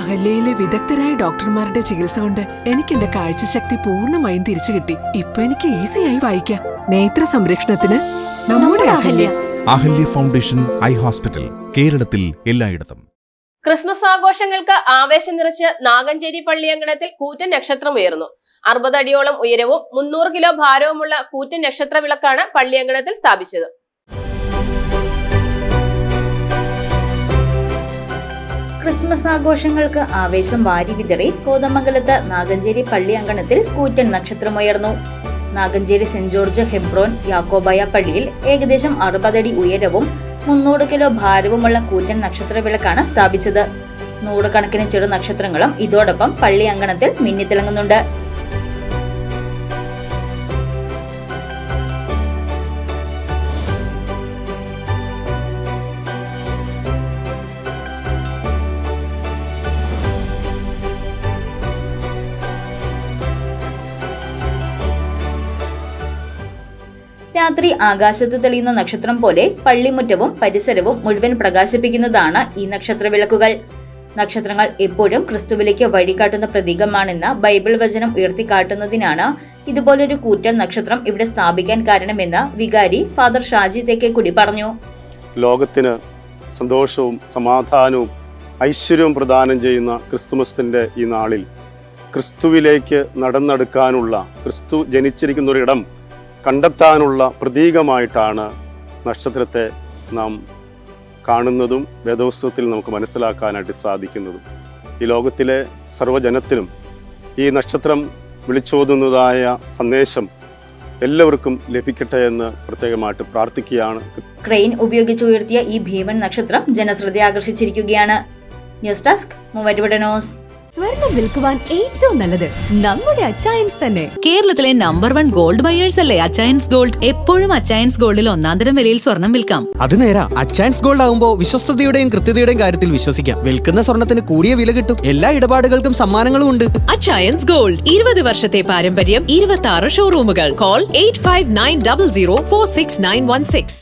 അഹല്യയിലെ വിദഗ്ധരായ ഡോക്ടർമാരുടെ ചികിത്സ കൊണ്ട് എനിക്ക് എന്റെ കാഴ്ചശക്തി പൂർണ്ണമായും തിരിച്ചു കിട്ടി. ഇപ്പൊ എനിക്ക് ഈസിയായി വായിക്കാം. നേത്ര സംരക്ഷണത്തിന് നമ്മുടെ Ahalya. Ahalya foundation eye hospital, കേരളത്തിൽ എല്ലായിടത്തും. ക്രിസ്മസ് ആഘോഷങ്ങൾക്ക് ആവേശം നിറച്ച് നാഗഞ്ചേരി പള്ളിയങ്കണത്തിൽ കൂറ്റൻ നക്ഷത്രം ഉയർന്നു. 60 അടിയോളം ഉയരവും 300 കിലോ ഭാരവുമുള്ള കൂറ്റൻ നക്ഷത്ര വിളക്കാണ് പള്ളിയങ്കണത്തിൽ സ്ഥാപിച്ചത്. ക്രിസ്മസ് ആഘോഷങ്ങൾക്ക് ആവേശം വാരി വിതറി കോതമംഗലത്ത് നാഗഞ്ചേരി പള്ളി അങ്കണത്തിൽ കൂറ്റൻ നക്ഷത്രമുയർന്നു. നാഗഞ്ചേരി സെന്റ് ജോർജ് ഹെബ്രോൻ യാക്കോബായ പള്ളിയിൽ ഏകദേശം 60 അടി ഉയരവും 300 കിലോ ഭാരവുമുള്ള കൂറ്റൻ നക്ഷത്ര വിളക്കാണ് സ്ഥാപിച്ചത്. നൂറുകണക്കിന് ചെറു നക്ഷത്രങ്ങളും ഇതോടൊപ്പം പള്ളി അങ്കണത്തിൽ മിന്നിത്തിളങ്ങുന്നുണ്ട്. രാത്രി ആകാശത്ത് തെളിയുന്ന നക്ഷത്രം പോലെ പള്ളിമുറ്റവും പരിസരവും മുഴുവൻ പ്രകാശിപ്പിക്കുന്നതാണ് ഈ നക്ഷത്ര വിളക്കുകൾ. നക്ഷത്രങ്ങൾ എപ്പോഴും ക്രിസ്തുവിലേക്ക് വഴികാട്ടുന്ന പ്രതീകമാണെന്ന ബൈബിൾ വചനം ഉയർത്തിക്കാട്ടുന്നതിനാണ് ഇതുപോലൊരു കൂറ്റൻ നക്ഷത്രം ഇവിടെ സ്ഥാപിക്കാൻ കാരണമെന്ന് വികാരി ഫാദർ ഷാജി തേക്കേക്കുടി പറഞ്ഞു. ലോകത്തിന് സന്തോഷവും സമാധാനവും ഐശ്വര്യവും പ്രദാനം ചെയ്യുന്ന ക്രിസ്തുമസിന്റെ ഈ നാളിൽ ക്രിസ്തുവിലേക്ക് നടന്നെടുക്കാനുള്ള, ക്രിസ്തു ജനിച്ചിരിക്കുന്നൊരിടം കണ്ടെത്താനുള്ള പ്രതീകമായിട്ടാണ് നക്ഷത്രത്തെ നാം കാണുന്നതും വേദപുസ്തകത്തിൽ നമുക്ക് മനസ്സിലാക്കാനായിട്ട് സാധിക്കുന്നതും. ഈ ലോകത്തിലെ സർവ്വജനത്തിനും ഈ നക്ഷത്രം വിളിച്ചോതുന്നതായ സന്ദേശം എല്ലാവർക്കും ലഭിക്കട്ടെ എന്ന് പ്രത്യേകമായിട്ട് പ്രാർത്ഥിക്കുകയാണ്. ക്രെയിൻ ഉപയോഗിച്ചുയർത്തിയ ഈ ഭീമൻ നക്ഷത്രം ജനശ്രദ്ധ ആകർഷിച്ചിരിക്കുകയാണ്. News desk Muvattupuzha news. സ്വർണം വിൽക്കുവാൻ ഏറ്റവും നല്ലത് നമ്മുടെ അച്ചയൻസ് തന്നെ. കേരളത്തിലെ നമ്പർ 1 ഗോൾഡ് ബയേഴ്സ് അല്ലേ അച്ചയൻസ് ഗോൾഡ്. എപ്പോഴും അച്ചയൻസ് ഗോൾഡിൽ ഒന്നാന്തരം വിലയിൽ സ്വർണം വിൽക്കാം. അത് നേരാ. അച്ചയൻസ് ഗോൾഡ് ആകുമ്പോൾ വിശ്വസ്തതയുടെയും കൃത്യതയുടെയും കാര്യത്തിൽ വിശ്വസിക്കാം. വിൽക്കുന്ന സ്വർണത്തിന് കൂടിയ വില കിട്ടും. എല്ലാ ഇടപാടുകൾക്കും സമ്മാനങ്ങളും ഉണ്ട്. അച്ചയൻസ് ഗോൾഡ് 20 വർഷത്തെ പാരമ്പര്യം, 26 ഷോറൂമുകൾ. കോൾ 8590046916.